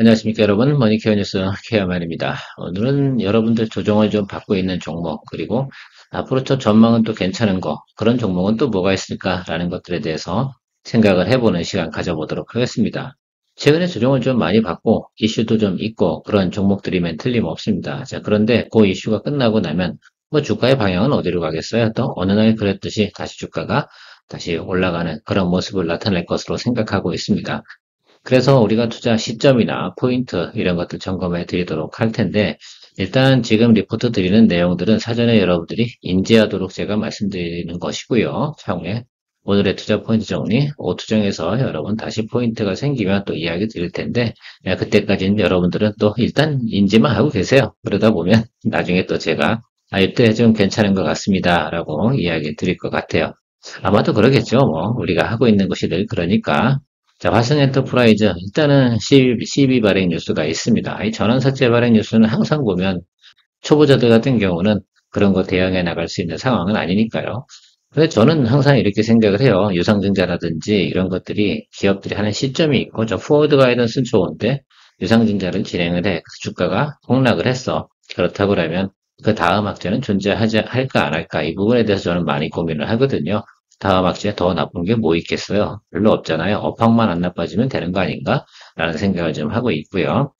안녕하십니까 여러분, 머니케어 뉴스 케어만입니다. 오늘은 여러분들 조정을 좀 받고 있는 종목, 그리고 앞으로 또 전망은 또 괜찮은 거, 그런 종목은 또 뭐가 있을까라는 것들에 대해서 생각을 해보는 시간 가져보도록 하겠습니다. 최근에 조정을 좀 많이 받고 이슈도 좀 있고 그런 종목들이면 틀림없습니다. 자, 그런데 그 이슈가 끝나고 나면 뭐 주가의 방향은 어디로 가겠어요? 또 어느 날 그랬듯이 다시 주가가 다시 올라가는 그런 모습을 나타낼 것으로 생각하고 있습니다. 그래서 우리가 투자 시점이나 포인트 이런 것들 점검해 드리도록 할 텐데, 일단 지금 리포트 드리는 내용들은 사전에 여러분들이 인지하도록 제가 말씀드리는 것이고요. 차후에 오늘의 투자 포인트 정리, 오투정에서 여러분 다시 포인트가 생기면 또 이야기 드릴 텐데, 그때까지는 여러분들은 또 일단 인지만 하고 계세요. 그러다 보면 나중에 또 제가 이때 좀 괜찮은 것 같습니다 라고 이야기 드릴 것 같아요. 아마도 그러겠죠. 뭐 우리가 하고 있는 것이 늘 그러니까. 자, 화성 엔터프라이즈 일단은 12 발행 뉴스가 있습니다. 이 전환사채 발행 뉴스는 항상 보면 초보자들 같은 경우는 그런 거 대응해 나갈 수 있는 상황은 아니니까요. 근데 저는 항상 이렇게 생각을 해요. 유상증자라든지 이런 것들이 기업들이 하는 시점이 있고, 저 포워드 가이던스는 좋은데 유상증자를 진행을 해. 그래서 주가가 폭락을 했어. 그렇다고 하면 그 다음 악재는 존재하지 할까 안 할까 이 부분에 대해서 저는 많이 고민을 하거든요. 다음 악재에 더 나쁜 게 뭐 있겠어요? 별로 없잖아요. 업황만 안 나빠지면 되는 거 아닌가? 라는 생각을 좀 하고 있고요.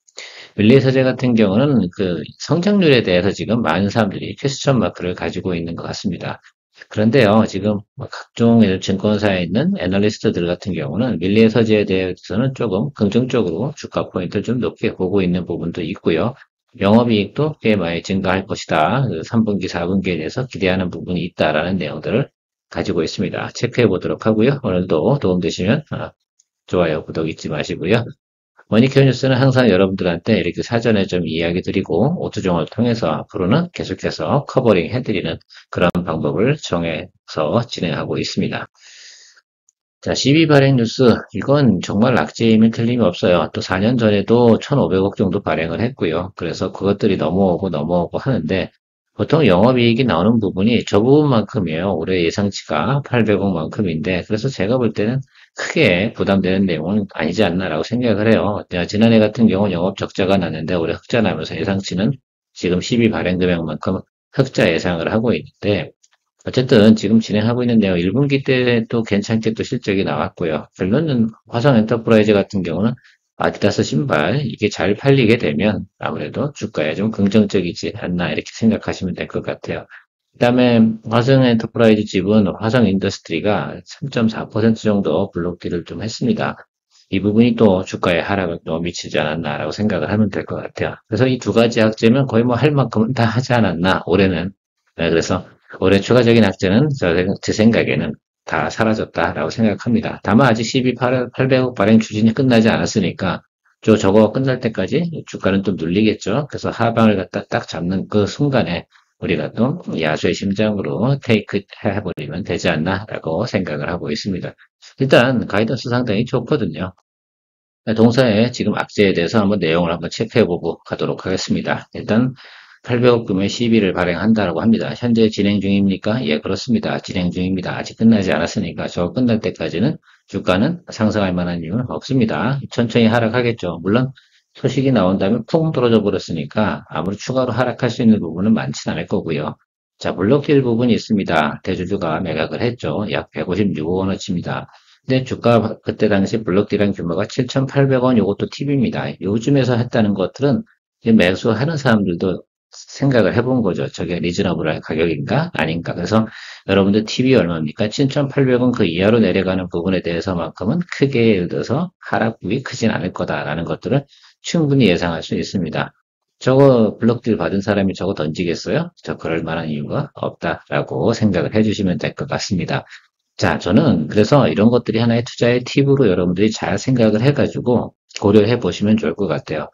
윌리 서재 같은 경우는 그 성장률에 대해서 지금 많은 사람들이 퀘스천 마크를 가지고 있는 것 같습니다. 그런데요, 지금 뭐 각종 증권사에 있는 애널리스트들 같은 경우는 윌리의 서재에 대해서는 조금 긍정적으로 주가 포인트를 좀 높게 보고 있는 부분도 있고요. 영업이익도 꽤 많이 증가할 것이다. 3분기, 4분기에 대해서 기대하는 부분이 있다라는 내용들을 가지고 있습니다. 체크해 보도록 하고요. 오늘도 도움되시면 좋아요, 구독 잊지 마시고요. 머니케어 뉴스는 항상 여러분들한테 이렇게 사전에 좀 이야기 드리고 오투종을 통해서 앞으로는 계속해서 커버링 해드리는 그런 방법을 정해서 진행하고 있습니다. 자, 12 발행 뉴스. 이건 정말 낙제임일 틀림이 없어요. 또 4년 전에도 1,500억 정도 발행을 했고요. 그래서 그것들이 넘어오고 하는데 보통 영업이익이 나오는 부분이 저 부분만큼이에요. 올해 예상치가 800억만큼인데 그래서 제가 볼 때는 크게 부담되는 내용은 아니지 않나라고 생각을 해요. 지난해 같은 경우 영업 적자가 났는데 올해 흑자 나면서 예상치는 지금 12 발행 금액만큼 흑자 예상을 하고 있는데 어쨌든 지금 진행하고 있는 내용 1분기 때 또 괜찮게 또 실적이 나왔고요. 결론은 화성 엔터프라이즈 같은 경우는 아디다스 신발 이게 잘 팔리게 되면 아무래도 주가에 좀 긍정적이지 않나 이렇게 생각하시면 될 것 같아요. 그다음에 화성 엔터프라이즈 집은 화성 인더스트리가 3.4% 정도 블록딜을 좀 했습니다. 이 부분이 또 주가에 하락을 또 미치지 않았나라고 생각을 하면 될 것 같아요. 그래서 이 두 가지 악재면 거의 뭐 할 만큼은 다 하지 않았나 올해는. 그래서 올해 추가적인 악재는 제 생각에는 다 사라졌다라고 생각합니다. 다만 아직 800억 발행 추진이 끝나지 않았으니까 저거 끝날 때까지 주가는 좀 눌리겠죠. 그래서 하방을 갖다 딱 잡는 그 순간에 우리가 또 야수의 심장으로 테이크 해버리면 되지 않나라고 생각을 하고 있습니다. 일단 가이던스 상당히 좋거든요. 동사의 지금 악재에 대해서 한번 내용을 한번 체크해보고 가도록 하겠습니다. 일단 800억 금의 시비를 발행한다라고 합니다. 현재 진행 중입니까? 예, 그렇습니다. 진행 중입니다. 아직 끝나지 않았으니까 저 끝날 때까지는 주가는 상승할 만한 이유는 없습니다. 천천히 하락하겠죠. 물론 소식이 나온다면 푹 떨어져 버렸으니까 아무리 추가로 하락할 수 있는 부분은 많지는 않을 거고요. 자, 블록딜 부분이 있습니다. 대주주가 매각을 했죠. 약 156억 원어치입니다. 근데 주가 그때 당시 블록딜한 규모가 7,800원 이것도 팁입니다. 요즘에서 했다는 것들은 매수하는 사람들도 생각을 해본 거죠. 저게 리즈너블한 가격인가? 아닌가? 그래서 여러분들 팁이 얼마입니까? 7,800원 그 이하로 내려가는 부분에 대해서만큼은 크게 예를 들어서 하락폭이 크진 않을 거다라는 것들을 충분히 예상할 수 있습니다. 저거 블록딜 받은 사람이 저거 던지겠어요? 저 그럴 만한 이유가 없다라고 생각을 해주시면 될 것 같습니다. 자, 저는 그래서 이런 것들이 하나의 투자의 팁으로 여러분들이 잘 생각을 해가지고 고려해 보시면 좋을 것 같아요.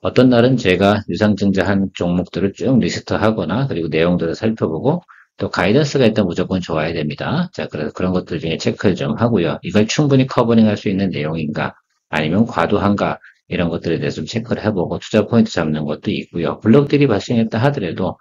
어떤 날은 제가 유상증자한 종목들을 쭉 리스트하거나 그리고 내용들을 살펴보고 또 가이던스가 일단 무조건 좋아야 됩니다. 자, 그래서 그런 것들 중에 체크를 좀 하고요. 이걸 충분히 커버링 할 수 있는 내용인가 아니면 과도한가 이런 것들에 대해서 좀 체크를 해보고 투자 포인트 잡는 것도 있고요. 블록들이 발생했다 하더라도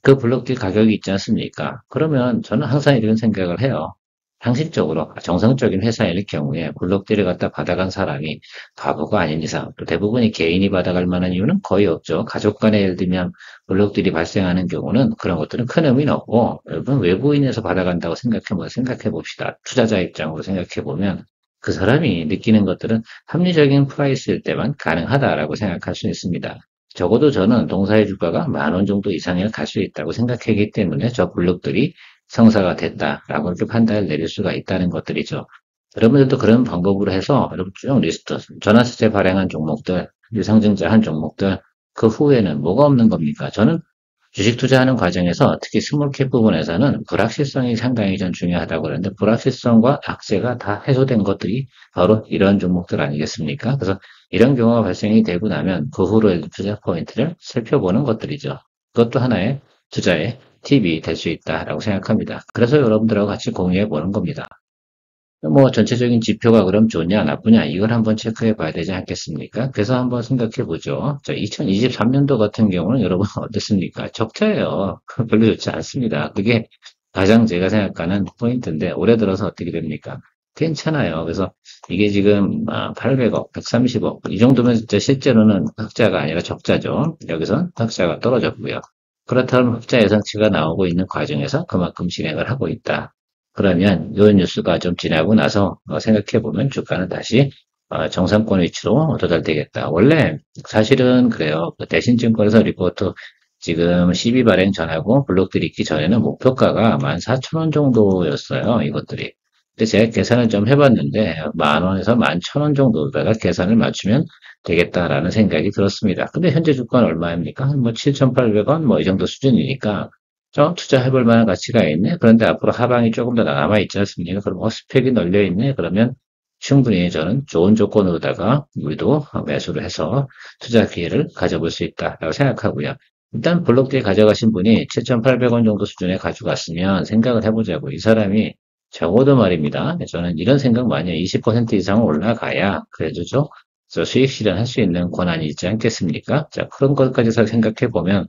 그 블록딜 가격이 있지 않습니까? 그러면 저는 항상 이런 생각을 해요. 상식적으로 정상적인 회사일 경우에 블록들을 갖다 받아간 사람이 바보가 아닌 이상 또 대부분이 개인이 받아갈 만한 이유는 거의 없죠. 가족 간에 예를 들면 블록들이 발생하는 경우는 그런 것들은 큰 의미는 없고 여러분 외부인에서 받아간다고 생각해 봅시다. 투자자 입장으로 생각해 보면 그 사람이 느끼는 것들은 합리적인 프라이스일 때만 가능하다라고 생각할 수 있습니다. 적어도 저는 동사의 주가가 10,000원 정도 이상을 갈 수 있다고 생각하기 때문에 저 블록들이 성사가 됐다라고 이렇게 판단을 내릴 수가 있다는 것들이죠. 여러분들도 그런 방법으로 해서 여러분 쭉 리스트, 전환사채 발행한 종목들, 유상증자 한 종목들, 그 후에는 뭐가 없는 겁니까? 저는 주식 투자하는 과정에서 특히 스몰캡 부분에서는 불확실성이 상당히 전 중요하다고 그러는데 불확실성과 악재가 다 해소된 것들이 바로 이런 종목들 아니겠습니까? 그래서 이런 경우가 발생이 되고 나면 그 후로의 투자 포인트를 살펴보는 것들이죠. 그것도 하나의 투자의 팁이 될 수 있다라고 생각합니다. 그래서 여러분들하고 같이 공유해 보는 겁니다. 뭐 전체적인 지표가 그럼 좋냐 나쁘냐 이걸 한번 체크해 봐야 되지 않겠습니까? 그래서 한번 생각해 보죠. 자, 2023년도 같은 경우는 여러분 어떻습니까? 적자예요. 별로 좋지 않습니다. 그게 가장 제가 생각하는 포인트인데 올해 들어서 어떻게 됩니까? 괜찮아요. 그래서 이게 지금 800억, 130억 이 정도면 진짜 실제로는 흑자가 아니라 적자죠. 여기서 흑자가 떨어졌고요. 그렇다면 흑자 예상치가 나오고 있는 과정에서 그만큼 진행을 하고 있다. 그러면 이 뉴스가 좀 지나고 나서 생각해보면 주가는 다시 정상권 위치로 도달되겠다. 원래 사실은 그래요. 그 대신증권에서 리포트 지금 12 발행 전하고 블록들이 있기 전에는 목표가가 14,000원 정도였어요. 이것들이. 근데 제가 계산을 좀 해봤는데 10,000원에서 11,000원 정도다가 계산을 맞추면 되겠다라는 생각이 들었습니다. 근데 현재 주가는 얼마입니까? 뭐 7,800원 뭐 이 정도 수준이니까 투자해볼 만한 가치가 있네. 그런데 앞으로 하방이 조금 더 남아있지 않습니까? 그럼 스펙이 널려있네. 그러면 충분히 저는 좋은 조건으로다가 우리도 매수를 해서 투자 기회를 가져볼 수 있다라고 생각하고요. 일단 블록딜 가져가신 분이 7,800원 정도 수준에 가져갔으면 생각을 해보자고. 이 사람이 적어도 말입니다. 저는 이런 생각 많이 해요. 20% 이상 올라가야 그래도 수익 실현할 수 있는 권한이 있지 않겠습니까? 자, 그런 것까지 생각해 보면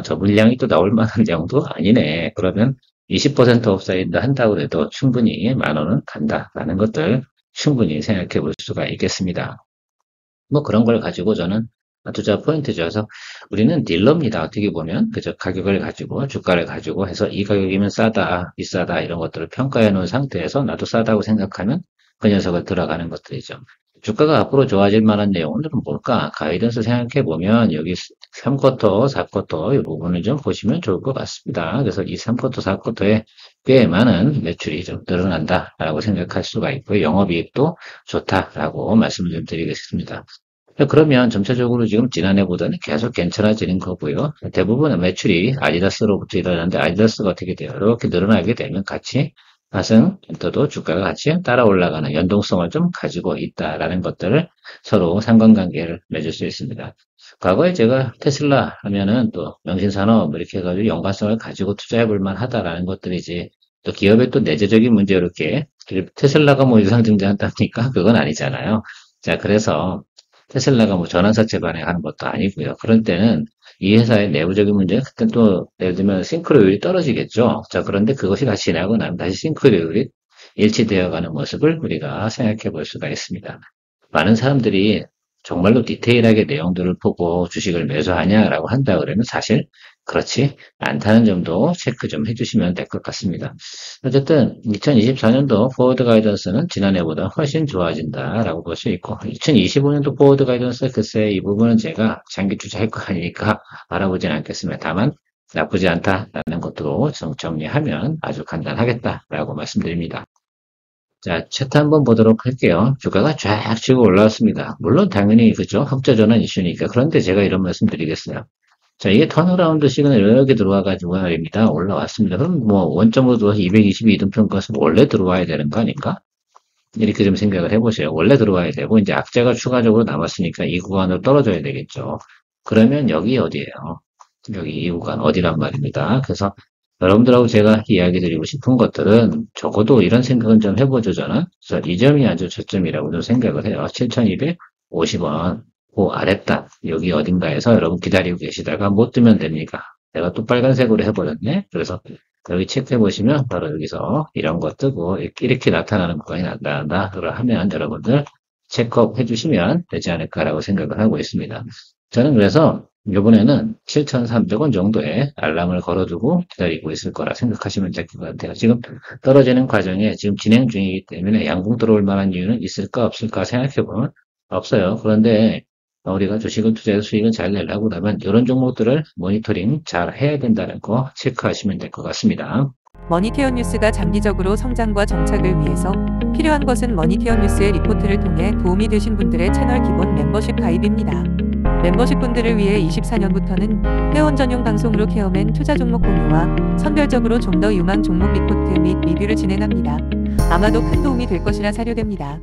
저 물량이 또 나올 만한 내용도 아니네. 그러면 20% 업사이드 한다고 해도 충분히 10,000원은 간다라는 것들 충분히 생각해 볼 수가 있겠습니다. 뭐 그런 걸 가지고 저는 투자 포인트죠. 그래서 우리는 딜러입니다. 어떻게 보면 그저 가격을 가지고 주가를 가지고 해서 이 가격이면 싸다, 비싸다 이런 것들을 평가해 놓은 상태에서 나도 싸다고 생각하면 그 녀석을 들어가는 것들이죠. 주가가 앞으로 좋아질 만한 내용들은 뭘까? 가이던스 생각해 보면 여기 3쿼터, 4쿼터 이 부분을 좀 보시면 좋을 것 같습니다. 그래서 이 3쿼터, 4쿼터에 꽤 많은 매출이 좀 늘어난다라고 생각할 수가 있고요. 영업이익도 좋다라고 말씀을 좀 드리겠습니다. 그러면 전체적으로 지금 지난해보다는 계속 괜찮아지는 거고요. 대부분의 매출이 아디다스로부터 일어나는데 아디다스가 어떻게 돼요? 이렇게 늘어나게 되면 같이 하승엔터도 주가가 같이 따라 올라가는 연동성을 좀 가지고 있다라는 것들을 서로 상관관계를 맺을 수 있습니다. 과거에 제가 테슬라 하면은 또 명신산업 이렇게 해가지고 연관성을 가지고 투자해 볼 만하다라는 것들이지 또 기업의 또 내재적인 문제 이렇게 테슬라가 뭐 유상 증자한다니까 그건 아니잖아요. 자, 그래서 테슬라가 뭐 전환사채 발행하는 것도 아니고요. 그런 때는 이 회사의 내부적인 문제는 그때 또 예를 들면 싱크로율이 떨어지겠죠. 자, 그런데 그것이 다시 지나고 나면 다시 싱크로율이 일치되어 가는 모습을 우리가 생각해 볼 수가 있습니다. 많은 사람들이 정말로 디테일하게 내용들을 보고 주식을 매수하냐라고 한다 그러면 사실 그렇지 않다는 점도 체크 좀 해주시면 될 것 같습니다. 어쨌든 2024년도 포워드 가이던스는 지난해보다 훨씬 좋아진다라고 볼 수 있고 2025년도 포워드 가이던스 글쎄 이 부분은 제가 장기 투자할 거 아니니까 알아보진 않겠습니다. 다만 나쁘지 않다라는 것도 정리하면 아주 간단하겠다라고 말씀드립니다. 자, 차트 한번 보도록 할게요. 주가가 쫙 치고 올라왔습니다. 물론 당연히 그죠? 흑자 전환 이슈니까. 그런데 제가 이런 말씀 드리겠어요. 자, 이게 턴어라운드 시그널 이렇게 들어와가지고 말입니다. 올라왔습니다. 그럼 뭐 원점으로 들어와서 222등평가에서 원래 들어와야 되는 거 아닌가? 이렇게 좀 생각을 해보세요. 원래 들어와야 되고 이제 악재가 추가적으로 남았으니까 이 구간으로 떨어져야 되겠죠. 그러면 여기 어디예요? 여기 이 구간 어디란 말입니다. 그래서 여러분들하고 제가 이야기 드리고 싶은 것들은 적어도 이런 생각은 좀 해보죠, 저는. 그래서 이 점이 아주 저점이라고 좀 생각을 해요. 7,250원. 그 아랫단, 여기 어딘가에서 여러분 기다리고 계시다가 못 뜨면 됩니까? 내가 또 빨간색으로 해버렸네? 그래서 여기 체크해 보시면 바로 여기서 이런 거 뜨고 이렇게 나타나는 구간이 나타난다. 하면 여러분들 체크업 해주시면 되지 않을까라고 생각을 하고 있습니다. 저는 그래서 이번에는 7,300원 정도의 알람을 걸어두고 기다리고 있을 거라 생각하시면 될 것 같아요. 지금 떨어지는 과정에 지금 진행 중이기 때문에 양봉 들어올 만한 이유는 있을까 없을까 생각해보면 없어요. 그런데 우리가 주식을 투자해서 수익을 잘 내려고 하면 이런 종목들을 모니터링 잘 해야 된다는 거 체크하시면 될 것 같습니다. 머니케어 뉴스가 장기적으로 성장과 정착을 위해서 필요한 것은 머니케어 뉴스의 리포트를 통해 도움이 되신 분들의 채널 기본 멤버십 가입입니다. 멤버십 분들을 위해 24년부터는 회원 전용 방송으로 케어맨 투자 종목 공유와 선별적으로 좀 더 유망 종목 리포트 및 리뷰를 진행합니다. 아마도 큰 도움이 될 것이라 사료됩니다.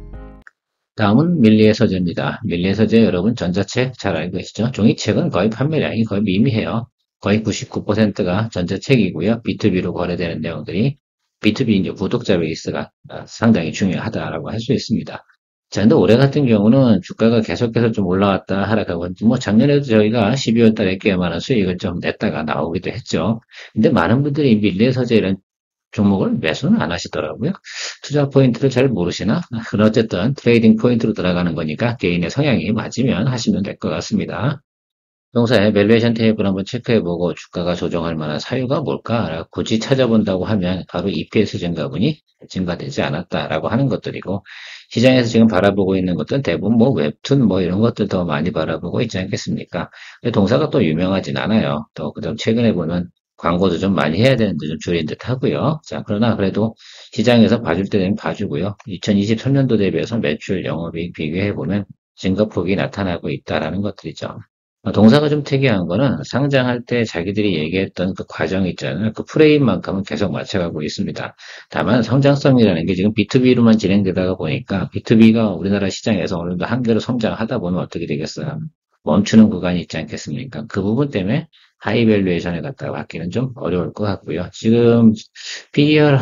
다음은 밀리의 서재입니다. 밀리의 서재 여러분 전자책 잘 알고 계시죠? 종이책은 거의 판매량이 거의 미미해요. 거의 99%가 전자책이고요. B2B로 거래되는 내용들이 B2B 이제 구독자 베이스가 상당히 중요하다라고 할 수 있습니다. 자, 근데 올해 같은 경우는 주가가 계속해서 좀 올라왔다 하락하고, 뭐 작년에도 저희가 12월 달에 꽤 많은 수익을 좀 냈다가 나오기도 했죠. 근데 많은 분들이 밀리의 서재 이런 종목을 매수는 안 하시더라고요. 투자 포인트를 잘 모르시나? 그런 어쨌든 트레이딩 포인트로 들어가는 거니까 개인의 성향이 맞으면 하시면 될 것 같습니다. 동사의 밸류에이션 테이블 한번 체크해보고 주가가 조정할 만한 사유가 뭘까? 굳이 찾아본다고 하면 바로 EPS 증가분이 증가되지 않았다라고 하는 것들이고 시장에서 지금 바라보고 있는 것들은 대부분 뭐 웹툰 뭐 이런 것들 더 많이 바라보고 있지 않겠습니까? 근데 동사가 또 유명하진 않아요. 또 그다음 최근에 보면 광고도 좀 많이 해야 되는데 좀 줄인 듯 하고요. 자, 그러나 그래도 시장에서 봐줄 때는 봐주고요. 2023년도 대비해서 매출 영업이익 비교해보면 증가폭이 나타나고 있다라는 것들이죠. 동사가 좀 특이한 거는 상장할 때 자기들이 얘기했던 그 과정 있잖아요. 그 프레임만큼은 계속 맞춰가고 있습니다. 다만 성장성이라는 게 지금 B2B로만 진행되다가 보니까 B2B가 우리나라 시장에서 어느 정도 한계로 성장하다 보면 어떻게 되겠어요? 멈추는 구간이 있지 않겠습니까? 그 부분 때문에 하이 밸류에이션에 갖다가 받기는 좀 어려울 것 같고요. 지금 PER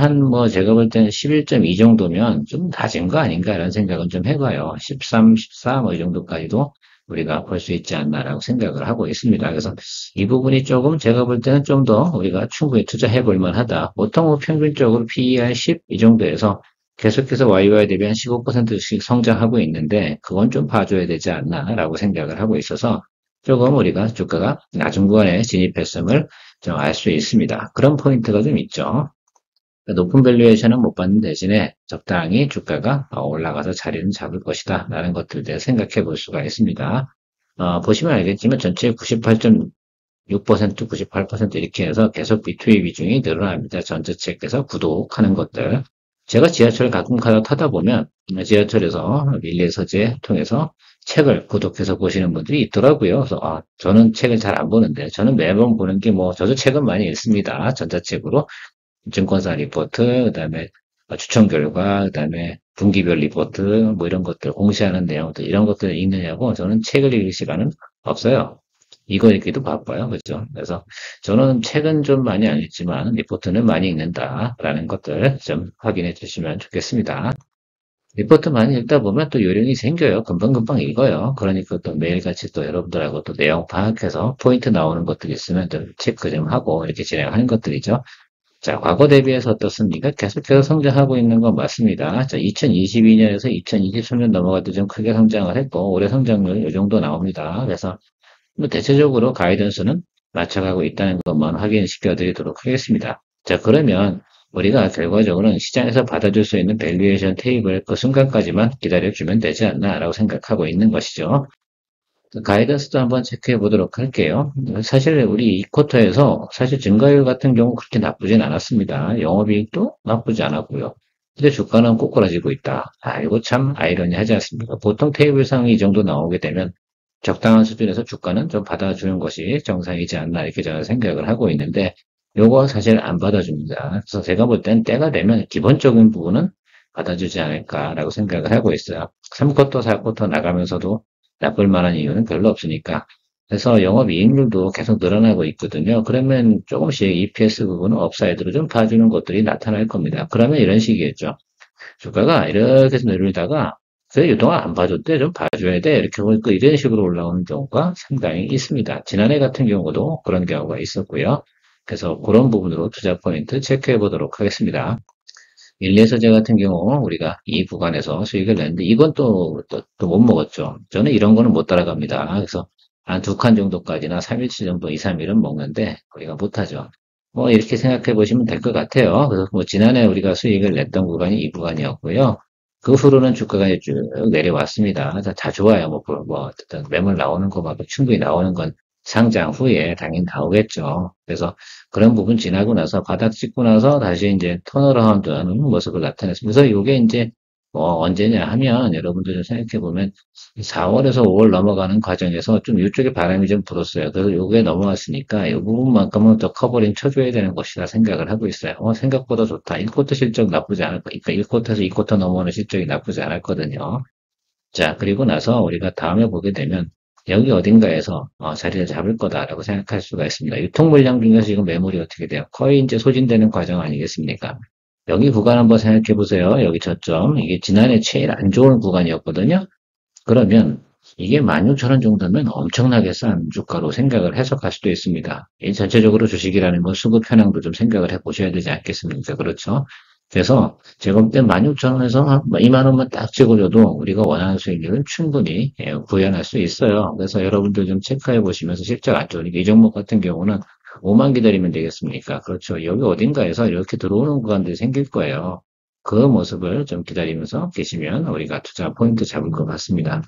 제가 볼 때는 11.2 정도면 좀 낮은 거 아닌가 이런 생각은 좀 해봐요. 13, 14 이 정도까지도 우리가 볼 수 있지 않나라고 생각을 하고 있습니다. 그래서 이 부분이 조금 제가 볼 때는 좀 더 우리가 충분히 투자해 볼 만하다. 보통 평균적으로 PER 10 이 정도에서 계속해서 YY 대비 한 15%씩 성장하고 있는데 그건 좀 봐줘야 되지 않나라고 생각을 하고 있어서 조금 우리가 주가가 낮은 구간에 진입했음을 좀 알 수 있습니다. 그런 포인트가 좀 있죠. 높은 밸류에이션은 못 받는 대신에 적당히 주가가 올라가서 자리는 잡을 것이다 라는 것들에 대해 생각해 볼 수가 있습니다. 보시면 알겠지만 전체 98.6%, 98% 이렇게 해서 계속 B2B 비중이 늘어납니다. 전자책에서 구독하는 것들. 제가 지하철 가끔 타다 보면 지하철에서 밀리의 서재 통해서 책을 구독해서 보시는 분들이 있더라고요. 그래서 저는 책을 잘 안 보는데 저는 매번 보는 게 저도 책은 많이 읽습니다. 전자책으로. 증권사 리포트, 그다음에 추천 결과, 그다음에 분기별 리포트, 뭐 이런 것들, 공시하는 내용들, 이런 것들을 읽느냐고 저는 책을 읽을 시간은 없어요. 이거 읽기도 바빠요. 그죠? 그래서 저는 책은 좀 많이 안 읽지만 리포트는 많이 읽는다라는 것들 좀 확인해 주시면 좋겠습니다. 리포트 많이 읽다 보면 또 요령이 생겨요. 금방금방 읽어요. 그러니까 또 매일같이 또 여러분들하고 또 내용 파악해서 포인트 나오는 것들이 있으면 좀 체크 좀 하고 이렇게 진행하는 것들이죠. 자, 과거 대비해서 어떻습니까? 계속해서 성장하고 있는 건 맞습니다. 자, 2022년에서 2023년 넘어갈 때 좀 크게 성장을 했고, 올해 성장률 이 정도 나옵니다. 그래서 뭐 대체적으로 가이던스는 맞춰가고 있다는 것만 확인시켜 드리도록 하겠습니다. 자, 그러면 우리가 결과적으로는 시장에서 받아줄 수 있는 밸류에이션 테이블 그 순간까지만 기다려주면 되지 않나라고 생각하고 있는 것이죠. 가이던스도 한번 체크해 보도록 할게요. 사실 우리 이 쿼터에서 사실 증가율 같은 경우 그렇게 나쁘진 않았습니다. 영업이익도 나쁘지 않았고요. 근데 주가는 꼬꾸라지고 있다. 이거 참 아이러니하지 않습니까? 보통 테이블상이 이 정도 나오게 되면 적당한 수준에서 주가는 좀 받아주는 것이 정상이지 않나 이렇게 저는 생각을 하고 있는데 요거 사실 안 받아줍니다. 그래서 제가 볼 땐 때가 되면 기본적인 부분은 받아주지 않을까라고 생각을 하고 있어요. 3쿼터, 4쿼터 나가면서도 나쁠 만한 이유는 별로 없으니까. 그래서 영업이익률도 계속 늘어나고 있거든요. 그러면 조금씩 EPS 부분은 업사이드로 좀 봐주는 것들이 나타날 겁니다. 그러면 이런 식이겠죠. 주가가 이렇게 해서 내려다가 그래, 이동안 안 봐줬대, 좀 봐줘야 돼. 이렇게 보니까 이런 식으로 올라오는 경우가 상당히 있습니다. 지난해 같은 경우도 그런 경우가 있었고요. 그래서 그런 부분으로 투자 포인트 체크해 보도록 하겠습니다. 1, 2서재 같은 경우 우리가 이 구간에서 수익을 냈는데 이건 또 못 먹었죠. 저는 이런 거는 못 따라갑니다. 그래서 한 두 칸 정도까지나 3일치 정도 2, 3일은 먹는데 우리가 못하죠. 뭐 이렇게 생각해 보시면 될 것 같아요. 그래서 뭐 지난해 우리가 수익을 냈던 구간이 이 구간이었고요. 그 후로는 주가가 쭉 내려왔습니다. 다 좋아요. 뭐 어쨌든 매물 나오는 거만큼 충분히 나오는 건 상장 후에 당연히 나오겠죠. 그래서 그런 부분 지나고 나서 바닥 찍고 나서 다시 이제 턴어라운드 하는 모습을 나타냈습니다. 그래서 이게 이제 뭐 언제냐 하면 여러분들 좀 생각해 보면 4월에서 5월 넘어가는 과정에서 좀 이쪽에 바람이 좀 불었어요. 그래서 요게 넘어왔으니까 이 부분만큼은 더 커버링 쳐줘야 되는 것이라 생각을 하고 있어요. 생각보다 좋다. 1쿼터 실적 나쁘지 않을 거. 그러니까 1쿼터에서 2쿼터 넘어오는 실적이 나쁘지 않았거든요. 자, 그리고 나서 우리가 다음에 보게 되면 여기 어딘가에서 자리를 잡을 거다라고 생각할 수가 있습니다. 유통 물량 중에서 지금 매물이 어떻게 돼요? 거의 이제 소진되는 과정 아니겠습니까? 여기 구간 한번 생각해 보세요. 여기 저점. 이게 지난해 제일 안 좋은 구간이었거든요. 그러면 이게 16,000원 정도면 엄청나게 싼 주가로 생각을 해석할 수도 있습니다. 이 전체적으로 주식이라는 건 수급 현황도 좀 생각을 해 보셔야 되지 않겠습니까? 그렇죠? 그래서 제가 볼 때 16,000원에서 2만 원만 딱 찍어줘도 우리가 원하는 수익률은 충분히 구현할 수 있어요. 그래서 여러분들 좀 체크해 보시면서 실적 안 좋으니까 이 종목 같은 경우는 5만 기다리면 되겠습니까? 그렇죠. 여기 어딘가에서 이렇게 들어오는 구간들이 생길 거예요. 그 모습을 좀 기다리면서 계시면 우리가 투자 포인트 잡을 것 같습니다.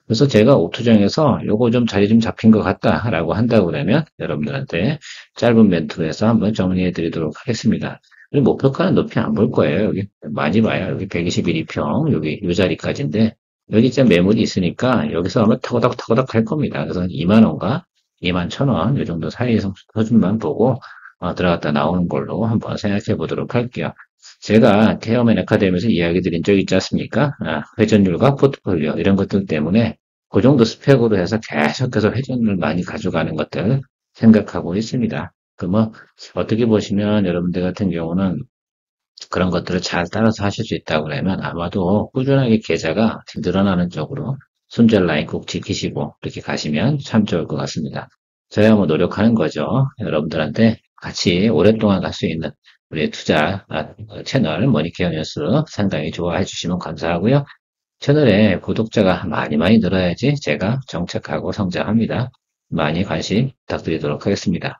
그래서 제가 옥투정에서 요거 좀 자리 좀 잡힌 것 같다라고 한다고 그러면 여러분들한테 짧은 멘트로 해서 한번 정리해 드리도록 하겠습니다. 그리고 목표가는 높이 안 볼 거예요. 여기 많이 봐요. 여기 121평, 여기 요 자리까지인데 여기 진짜 매물이 있으니까 여기서 아마 타고닥 할 겁니다. 그래서 2만 원과 2만 1,000원 요 정도 사이에서 수준만 보고 들어갔다 나오는 걸로 한번 생각해 보도록 할게요. 제가 케어맨 아카데미에서 이야기 드린 적 있지 않습니까? 회전율과 포트폴리오 이런 것들 때문에 그 정도 스펙으로 해서 계속해서 회전을 많이 가져가는 것들 생각하고 있습니다. 그 뭐 어떻게 보시면 여러분들 같은 경우는 그런 것들을 잘 따라서 하실 수 있다고 그러면 아마도 꾸준하게 계좌가 늘어나는 쪽으로 손절 라인 꼭 지키시고 이렇게 가시면 참 좋을 것 같습니다. 저야 뭐 노력하는 거죠. 여러분들한테 같이 오랫동안 갈 수 있는 우리 투자 채널 머니케어 뉴스 상당히 좋아해 주시면 감사하고요. 채널에 구독자가 많이 늘어야지 제가 정착하고 성장합니다. 많이 관심 부탁드리도록 하겠습니다.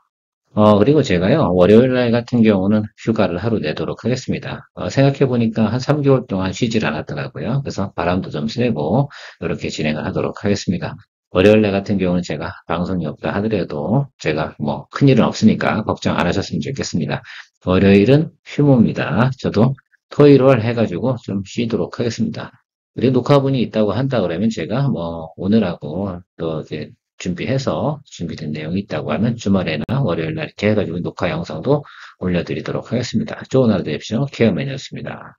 그리고 제가요, 월요일 날 같은 경우는 휴가를 하루 내도록 하겠습니다. 생각해보니까 한 3개월 동안 쉬질 않았더라고요. 그래서 바람도 좀 쐬고, 이렇게 진행을 하도록 하겠습니다. 월요일 날 같은 경우는 제가 방송이 없다 하더라도, 제가 뭐, 큰일은 없으니까 걱정 안 하셨으면 좋겠습니다. 월요일은 휴무입니다. 저도 토일월 해가지고 좀 쉬도록 하겠습니다. 그리고 녹화분이 있다고 한다 그러면 제가 뭐, 오늘하고 또 이제 준비해서 준비된 내용이 있다고 하면 주말에나 월요일 날 이렇게 해가지고 녹화 영상도 올려드리도록 하겠습니다. 좋은 하루 되십시오. 케어맨이었습니다.